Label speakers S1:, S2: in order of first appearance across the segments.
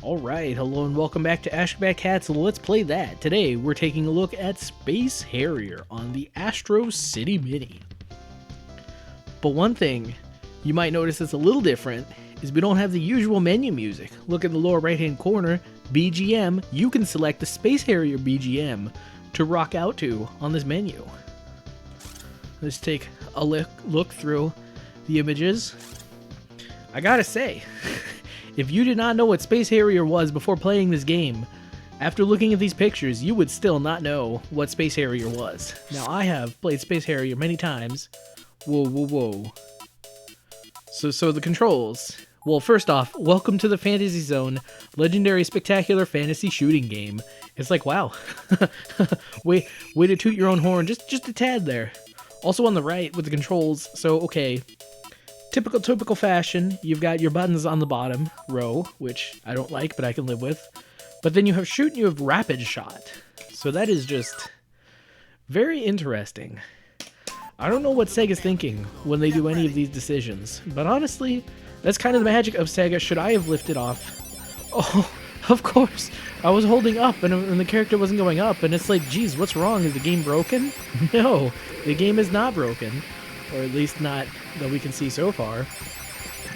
S1: Alright, hello and welcome back to Ashgabat Cat, so let's play that. Today, we're taking a look at Space Harrier on the Astro City Mini. But one thing you might notice that's a little different is we don't have the usual menu music. Look in the lower right hand corner, BGM, you can select the Space Harrier BGM to rock out to on this menu. Let's take a look through the images. I gotta say, if you did not know what Space Harrier was before playing this game, after looking at these pictures, you would still not know what Space Harrier was. Now, I have played Space Harrier many times. Whoa. So the controls. Well, first off, welcome to the Fantasy Zone, legendary spectacular fantasy shooting game. It's like, wow. way to toot your own horn, just a tad there. Also on the right with the controls, so okay. Typical fashion, you've got your buttons on the bottom row, which I don't like, but I can live with. But then you have shoot and you have rapid shot. So that is just very interesting. I don't know what Sega's thinking when they do any of these decisions, but honestly, that's kind of the magic of Sega. Should I have lifted off? Oh, of course. I was holding up and the character wasn't going up, and it's like, geez, what's wrong? Is the game broken? No, the game is not broken. Or at least not that we can see so far.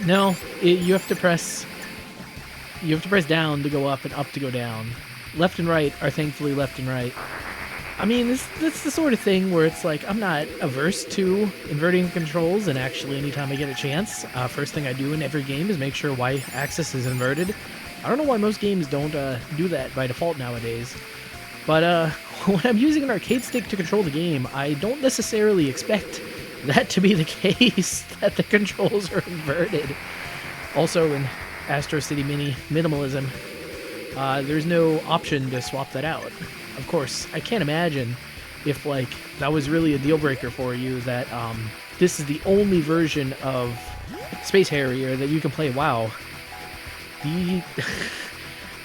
S1: No, you have to press down to go up and up to go down. Left and right are thankfully left and right. I mean, that's the sort of thing where it's like, I'm not averse to inverting the controls, and actually anytime I get a chance, first thing I do in every game is make sure Y-axis is inverted. I don't know why most games don't do that by default nowadays. But when I'm using an arcade stick to control the game, I don't necessarily expect that to be the case, that the controls are inverted. Also in Astro City Mini minimalism, there's no option to swap that out. Of course, I can't imagine if like that was really a deal breaker for you, that this is the only version of Space Harrier that you can play. Wow. I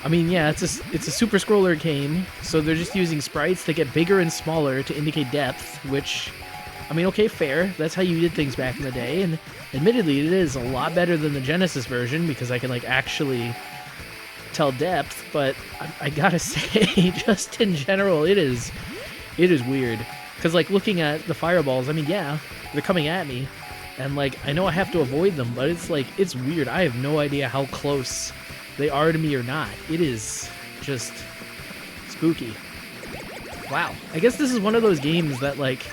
S1: mean, yeah, it's a super scroller game, so they're just using sprites that get bigger and smaller to indicate depth, which, I mean, okay, fair. That's how you did things back in the day, and admittedly, it is a lot better than the Genesis version because I can, like, actually tell depth, but I gotta say, just in general, it is weird. Because, like, looking at the fireballs, I mean, yeah, they're coming at me, and, like, I know I have to avoid them, but it's, like, it's weird. I have no idea how close they are to me or not. It is just spooky. Wow. I guess this is one of those games that, like,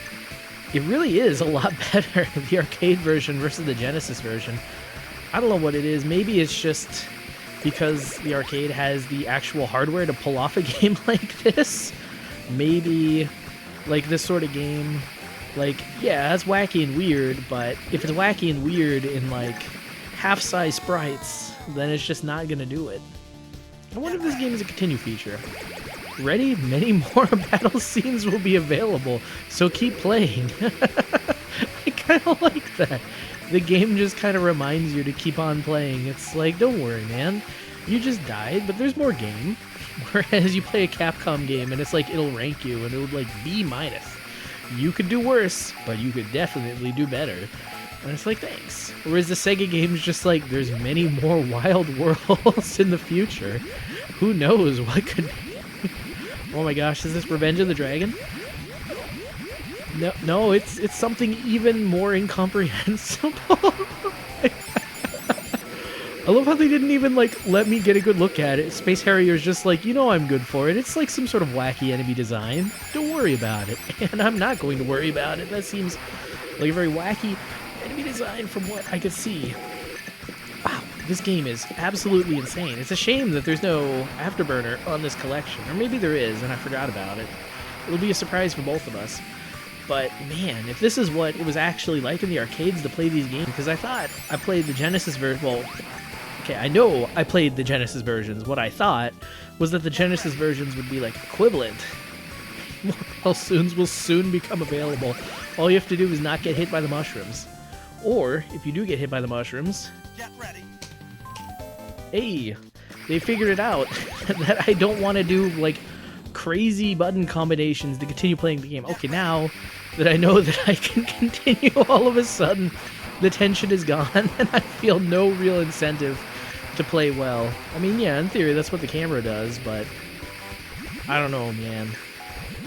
S1: it really is a lot better, the arcade version versus the Genesis version. I don't know what it is. Maybe it's just because the arcade has the actual hardware to pull off a game like this. Maybe, like, this sort of game, like, yeah, it's wacky and weird, but if it's wacky and weird in, like, half-size sprites, then it's just not gonna do it. I wonder if this game is a continue feature. Ready? Many more battle scenes will be available, so keep playing. I kind of like that. The game just kind of reminds you to keep on playing. It's like, don't worry, man. You just died, but there's more game. Whereas you play a Capcom game, and it's like, it'll rank you, and it'll like B-. You could do worse, but you could definitely do better. And it's like, thanks. Whereas the Sega game's just like, there's many more wild worlds in the future. Who knows what could be. Oh my gosh, is this Revenge of the Dragon? No, it's something even more incomprehensible. I love how they didn't even, like, let me get a good look at it. Space Harrier's just like, you know I'm good for it. It's like some sort of wacky enemy design. Don't worry about it. And I'm not going to worry about it. That seems like a very wacky enemy design from what I could see. Wow, this game is absolutely insane. It's a shame that there's no Afterburner on this collection. Or maybe there is, and I forgot about it. It'll be a surprise for both of us. But, man, if this is what it was actually like in the arcades to play these games, because I thought I played the Genesis version, well, okay, I know I played the Genesis versions. What I thought was that the Genesis versions would be, like, equivalent. More battle scenes will soon become available. All you have to do is not get hit by the mushrooms. Or, if you do get hit by the mushrooms,
S2: get ready.
S1: Hey, they figured it out that I don't want to do, like, crazy button combinations to continue playing the game. Okay, now that I know that I can continue, all of a sudden the tension is gone and I feel no real incentive to play well. I mean, yeah, in theory, that's what the camera does, but I don't know, man.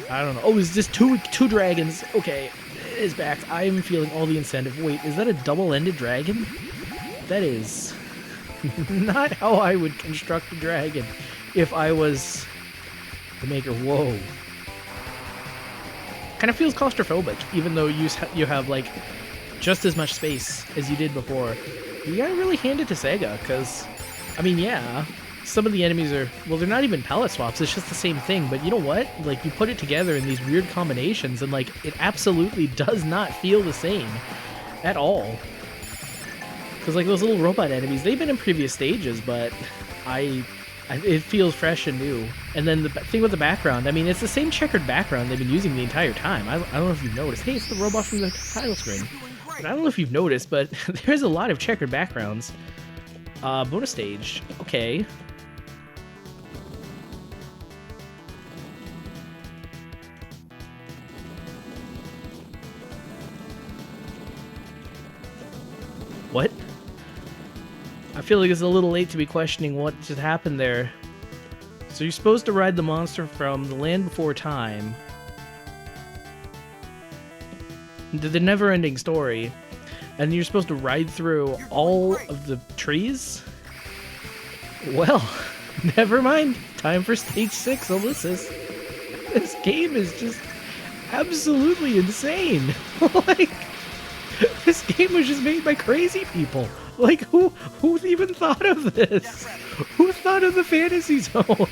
S1: I don't know. Oh, is this two dragons? Okay, it is back. I'm feeling all the incentive. Wait, is that a double-ended dragon? That is not how I would construct a dragon if I was the maker. Whoa. Kind of feels claustrophobic, even though you have, like, just as much space as you did before. You gotta really hand it to Sega, because, I mean, yeah, some of the enemies are, well, they're not even palette swaps, it's just the same thing, but you know what? Like, you put it together in these weird combinations, and, like, it absolutely does not feel the same at all. Because, like, those little robot enemies, they've been in previous stages, but it feels fresh and new. And then the thing with the background, I mean, it's the same checkered background they've been using the entire time. I don't know if you've noticed. Hey, it's the robot from the title screen. But I don't know if you've noticed, but there's a lot of checkered backgrounds. Bonus stage. Okay. What? I feel like it's a little late to be questioning what just happened there. So you're supposed to ride the monster from the land before time to the never-ending story, and you're supposed to ride through all of the trees? Well, never mind. Time for stage 6, Ulysses. This game is just absolutely insane. Like, this game was just made by crazy people. Like, who even thought of this? Who thought of the Fantasy Zone?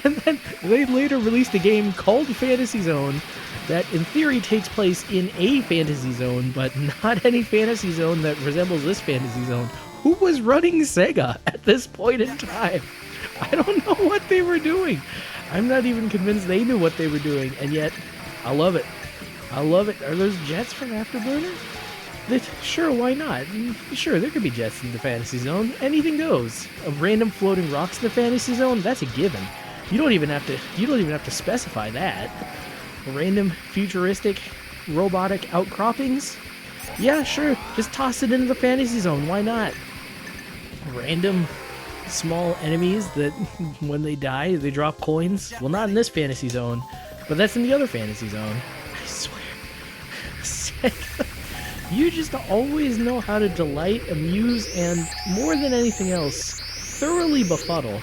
S1: And then they later released a game called Fantasy Zone that in theory takes place in a fantasy zone, but not any fantasy zone that resembles this fantasy zone. Who was running Sega at this point in time? I don't know what they were doing. I'm not even convinced they knew what they were doing, and yet, I love it. I love it. Are those jets from Afterburner? Sure, why not? Sure, there could be jets in the Fantasy Zone. Anything goes. Random floating rocks in the Fantasy Zone? That's a given. You don't even have to specify that. Random futuristic robotic outcroppings? Yeah, sure. Just toss it into the Fantasy Zone. Why not? Random small enemies that when they die, they drop coins? Well, not in this Fantasy Zone, but that's in the other Fantasy Zone. I swear. You just always know how to delight, amuse, and, more than anything else, thoroughly befuddle.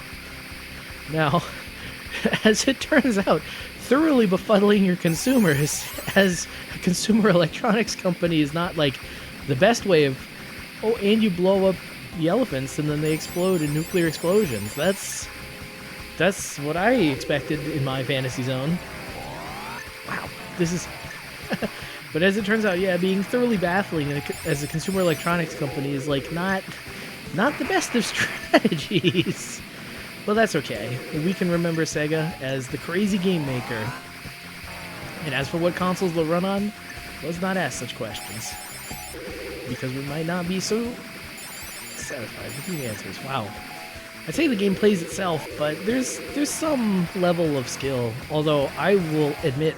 S1: Now, as it turns out, thoroughly befuddling your consumers as a consumer electronics company is not, like, the best way of, oh, and you blow up the elephants and then they explode in nuclear explosions. That's what I expected in my Fantasy Zone. Wow, this is... But as it turns out, yeah, being thoroughly baffling as a consumer electronics company is, like, not the best of strategies. Well, that's okay. We can remember Sega as the crazy game maker. And as for what consoles they'll run on, let's not ask such questions. Because we might not be so satisfied with the answers. Wow. I'd say the game plays itself, but there's some level of skill. Although, I will admit...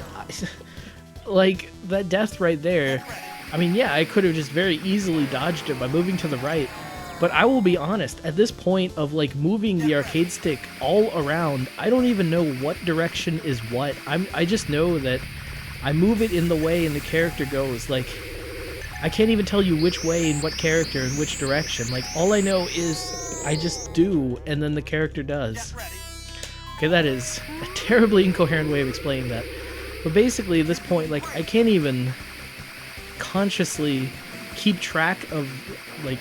S1: like, that death right there, I mean, yeah, I could have just very easily dodged it by moving to the right, but I will be honest, at this point of, like, moving the arcade stick all around, I don't even know what direction is what. I just know that I move it in the way and the character goes. Like, I can't even tell you which way and what character and which direction. Like, all I know is I just do, and then the character does. Okay, that is a terribly incoherent way of explaining that. But basically, at this point, like, I can't even consciously keep track of, like,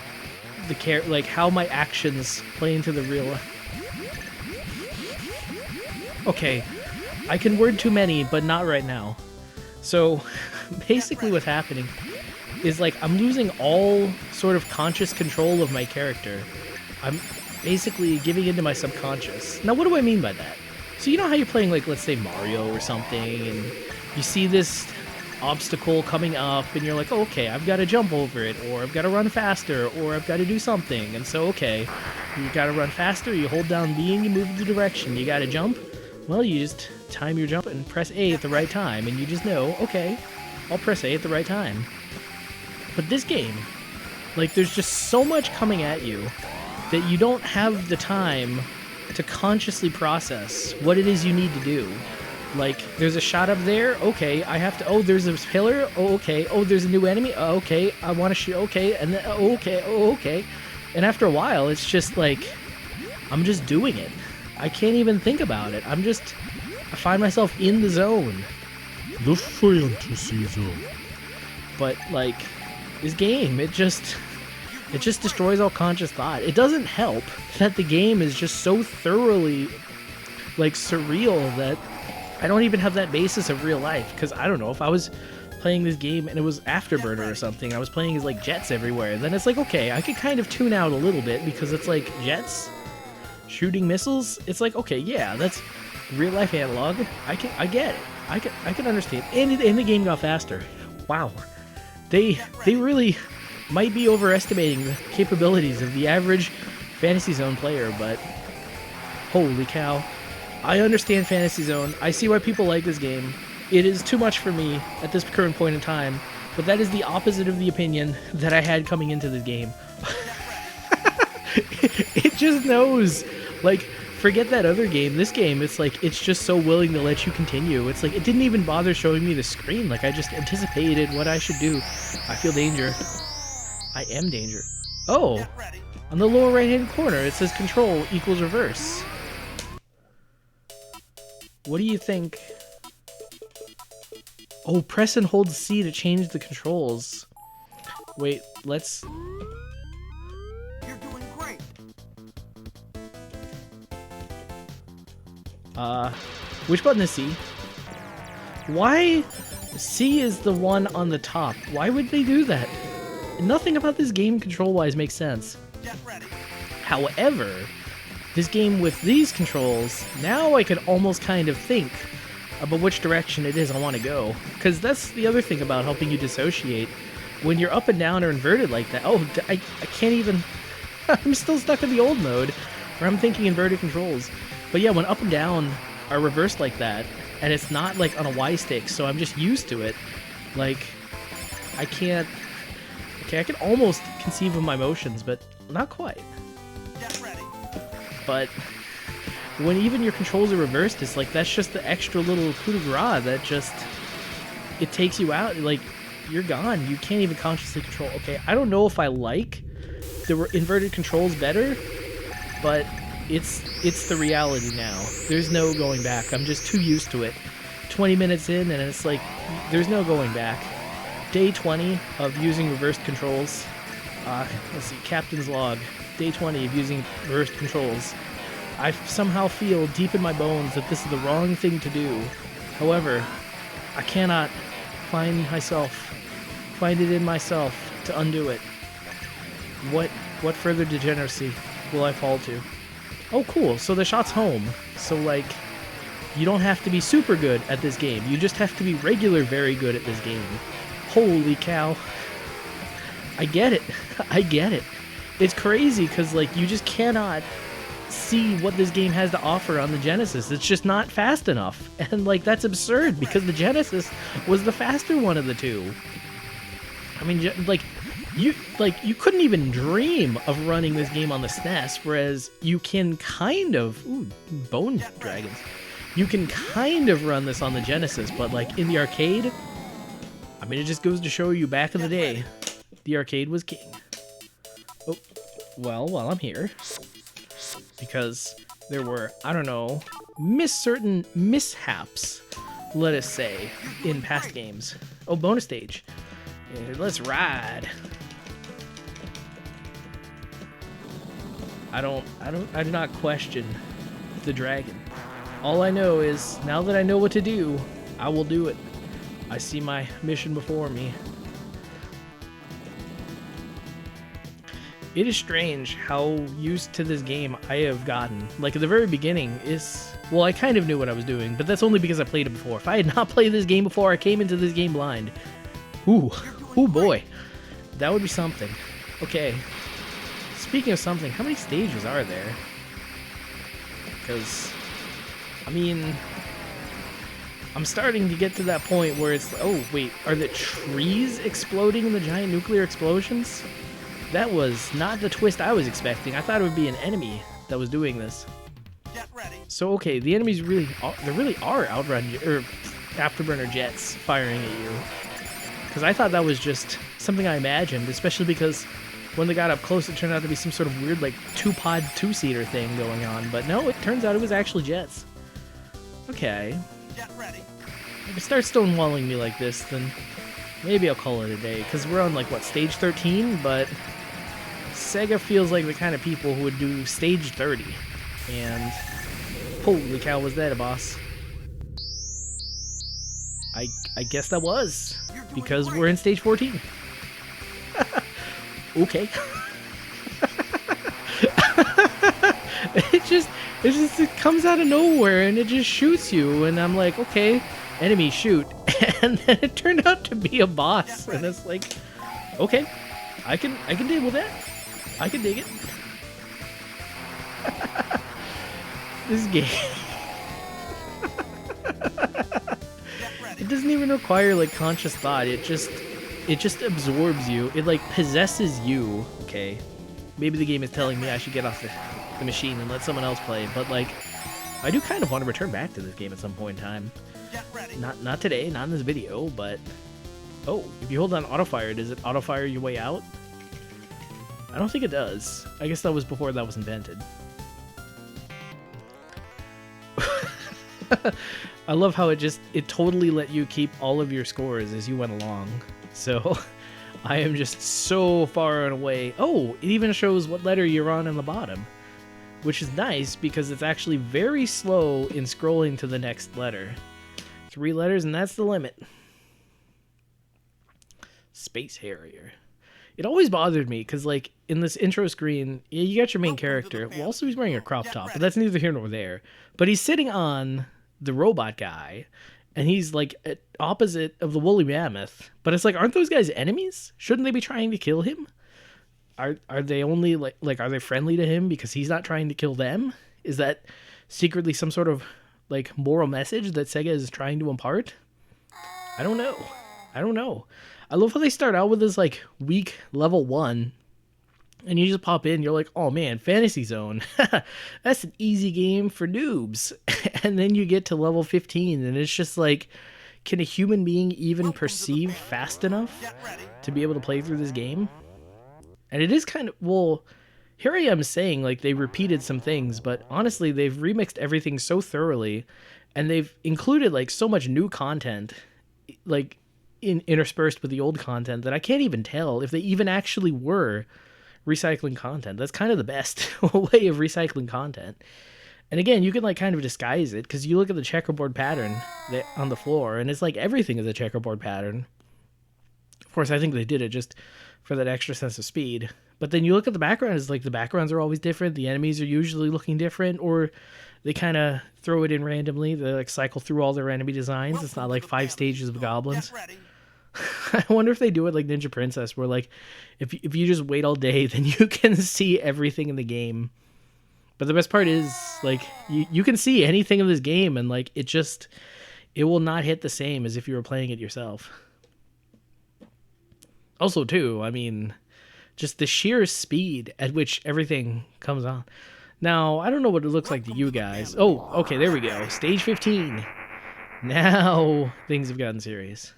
S1: like, how my actions play into the real life. Okay, I can word too many, but not right now. So, basically what's happening is, like, I'm losing all sort of conscious control of my character. I'm basically giving into my subconscious. Now, what do I mean by that? So you know how you're playing, like, let's say Mario or something, and you see this obstacle coming up, and you're like, oh, okay, I've got to jump over it, or I've got to run faster, or I've got to do something. And so, okay, you got to run faster, you hold down B and you move the direction. You got to jump? Well, you just time your jump and press A at the right time, and you just know, okay, I'll press A at the right time. But this game, like, there's just so much coming at you that you don't have the time to consciously process what it is you need to do. Like, there's a shot up there, okay, I have to, oh, there's a pillar, oh, okay, oh, there's a new enemy, oh, okay, I want to shoot, okay, and then, oh, okay, oh, okay. And after a while, it's just like, I'm just doing it. I can't even think about it. I find myself in the zone. The fantasy zone. But, like, this game, it just destroys all conscious thought. It doesn't help that the game is just so thoroughly, like, surreal that I don't even have that basis of real life. Because, I don't know, if I was playing this game and it was Afterburner or something, I was playing as, like, jets everywhere, then it's like, okay, I could kind of tune out a little bit because it's, like, jets shooting missiles. It's like, okay, yeah, that's real life analog. I get it. I can understand. And the game got faster. Wow. They really might be overestimating the capabilities of the average Fantasy Zone player, but holy cow. I understand Fantasy Zone. I see why people like this game. It is too much for me at this current point in time, but that is the opposite of the opinion that I had coming into this game. It just knows. Like, forget that other game. This game, it's like, it's just so willing to let you continue. It's like, it didn't even bother showing me the screen. Like, I just anticipated what I should do. I feel danger. I am danger. Oh! On the lower right-hand corner, it says control equals reverse. What do you think? Oh, press and hold C to change the controls. Wait, let's...
S2: You're doing great.
S1: Which button is C? Why? C is the one on the top. Why would they do that? Nothing about this game control-wise makes sense.
S2: Get ready.
S1: However, this game with these controls, now I could almost kind of think about which direction it is I want to go. Because that's the other thing about helping you dissociate. When you're up and down or inverted like that, oh, I can't even... I'm still stuck in the old mode, where I'm thinking inverted controls. But yeah, when up and down are reversed like that, and it's not like on a Y stick, so I'm just used to it, like, I can't... Okay, I can almost conceive of my motions, but not quite.
S2: Get ready.
S1: But when even your controls are reversed, it's like, that's just the extra little coup de grace that just... It takes you out, like, you're gone. You can't even consciously control. Okay, I don't know if I like the inverted controls better, but it's the reality now. There's no going back. I'm just too used to it. 20 minutes in, and it's like, there's no going back. Day 20 of using reversed controls. Let's see, Captain's Log. Day 20 of using reversed controls. I somehow feel deep in my bones that this is the wrong thing to do. However, I cannot find it in myself to undo it. What further degeneracy will I fall to? Oh, cool. So the shot's home. So, like, you don't have to be super good at this game. You just have to be regular very good at this game. Holy cow. I get it. I get it. It's crazy because, like, you just cannot see what this game has to offer on the Genesis. It's just not fast enough. And, like, that's absurd because the Genesis was the faster one of the two. I mean, you couldn't even dream of running this game on the SNES, whereas you can kind of... Ooh, bone dragons. You can kind of run this on the Genesis, but, like, in the arcade... I mean, it just goes to show you, back in the day, the arcade was king. Oh, well, while I'm here, because there were, I don't know, certain mishaps, let us say, in past games. Oh, bonus stage. Yeah, let's ride. I do not question the dragon. All I know is, now that I know what to do, I will do it. I see my mission before me. It is strange how used to this game I have gotten. Like, at the very beginning, well, I kind of knew what I was doing, but that's only because I played it before. If I had not played this game before, I came into this game blind. Ooh boy. That would be something. Okay. Speaking of something, how many stages are there? Because, I mean... I'm starting to get to that point where it's... Oh, wait. Are the trees exploding in the giant nuclear explosions? That was not the twist I was expecting. I thought it would be an enemy that was doing this.
S2: Jet ready.
S1: So okay, the enemies really are outrun or afterburner jets firing at you. Because I thought that was just something I imagined, especially because when they got up close, it turned out to be some sort of weird like two-pod two-seater thing going on. But no, it turns out it was actually jets. Okay.
S2: Jet ready.
S1: If it starts stonewalling me like this, then maybe I'll call it a day. Because we're on like what, stage 13, but Sega feels like the kind of people who would do stage 30. And holy cow, was that a boss? I guess that was, because we're in stage 14. Okay. it comes out of nowhere and it just shoots you, and I'm like, okay, enemy shoot, and then it turned out to be a boss, and it's like, okay, I can deal with that. I can dig it. This game. It doesn't even require like conscious thought. It just absorbs you. It like possesses you. Okay, maybe the game is telling me I should get off the machine and let someone else play, but like I do kind of want to return back to this game at some point in time. Not today, not in this video, but oh, if you hold on auto fire, does it auto fire your way out? I don't think it does. I guess that was before that was invented. I love how it totally let you keep all of your scores as you went along. So I am just so far and away. Oh, it even shows what letter you're on in the bottom, which is nice because it's actually very slow in scrolling to the next letter. 3 letters and that's the limit. Space Harrier. It always bothered me because, like, in this intro screen, yeah, you got your main character. Well, also he's wearing a crop top, but that's neither here nor there. But he's sitting on the robot guy, and he's, like, opposite of the woolly mammoth. But it's like, aren't those guys enemies? Shouldn't they be trying to kill him? Are they only, like, are they friendly to him because he's not trying to kill them? Is that secretly some sort of, like, moral message that Sega is trying to impart? I don't know. I love how they start out with this, like, weak level 1, and you just pop in, you're like, oh man, Fantasy Zone. That's an easy game for noobs. And then you get to level 15, and it's just like, can a human being even perceive fast enough to be able to play through this game? And it is kind of, well, here I am saying, like, they repeated some things, but honestly, they've remixed everything so thoroughly, and they've included, like, so much new content, like, interspersed with the old content, that I can't even tell if they even actually were recycling content. That's kind of the best way of recycling content. And again, you can like kind of disguise it because you look at the checkerboard pattern on the floor, and it's like everything is a checkerboard pattern. Of course, I think they did it just for that extra sense of speed. But then you look at the background, it's like the backgrounds are always different. The enemies are usually looking different, or they kind of throw it in randomly. They like cycle through all their enemy designs. It's not like 5 stages of goblins. I wonder if they do it like Ninja Princess, where like if you just wait all day, then you can see everything in the game. But the best part is like you can see anything in this game, and like it will not hit the same as if you were playing it yourself. Also, too, I mean, just the sheer speed at which everything comes on. Now, I don't know what it looks like to you guys. Oh, okay, there we go. Stage 15. Now things have gotten serious.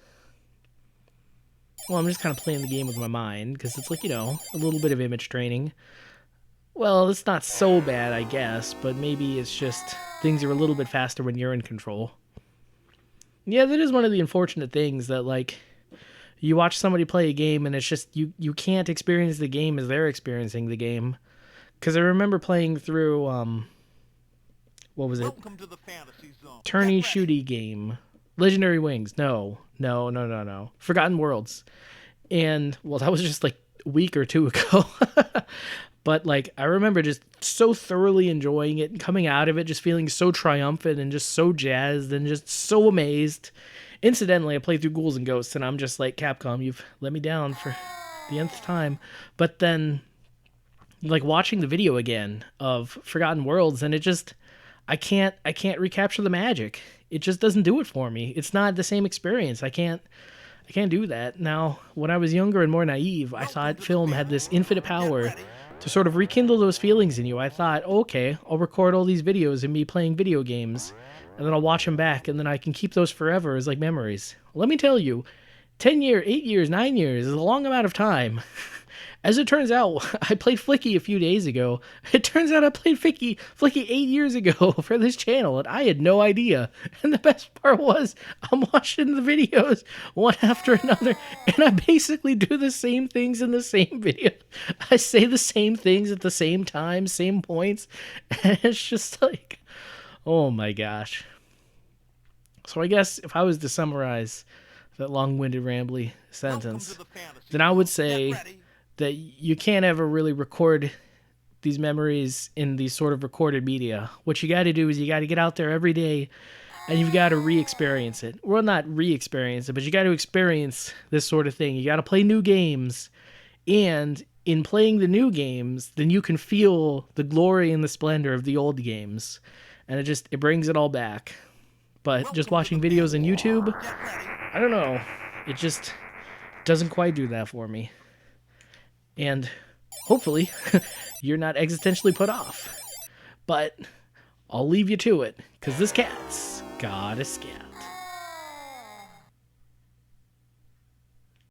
S1: Well, I'm just kind of playing the game with my mind, because it's like, you know, a little bit of image training. Well, it's not so bad, I guess, but maybe it's just things are a little bit faster when you're in control. Yeah, that is one of the unfortunate things, that, like, you watch somebody play a game, and it's just, you can't experience the game as they're experiencing the game. Because I remember playing through, what was it? Tourney shooty game. Legendary Wings. No. Forgotten Worlds. And, well, that was just like a week or 2 ago. But, like, I remember just so thoroughly enjoying it and coming out of it just feeling so triumphant and just so jazzed and just so amazed. Incidentally, I played through Ghouls and Ghosts, and I'm just like, Capcom, you've let me down for the nth time. But then, like, watching the video again of Forgotten Worlds, and it just, I can't recapture the magic. It just doesn't do it for me. It's not the same experience. I can't I can't do that. Now, when I was younger and more naive, I thought film had this infinite power to sort of rekindle those feelings in you. I thought, okay, I'll record all these videos of me playing video games, and then I'll watch them back, and then I can keep those forever as like memories. Let me tell you, 10 years, 8 years, 9 years is a long amount of time. As it turns out, I played Flicky a few days ago. It turns out I played Flicky 8 years ago for this channel, and I had no idea. And the best part was, I'm watching the videos one after another, and I basically do the same things in the same video. I say the same things at the same time, same points, and it's just like, oh my gosh. So I guess if I was to summarize that long-winded, rambly sentence, then I would say that you can't ever really record these memories in these sort of recorded media. What you got to do is you got to get out there every day and you've got to re-experience it. Well, not re-experience it, but you got to experience this sort of thing. You got to play new games, and in playing the new games, then you can feel the glory and the splendor of the old games, and it brings it all back. But just watching videos on YouTube, I don't know, it just doesn't quite do that for me. And hopefully, you're not existentially put off. But I'll leave you to it, because this cat's got a scat.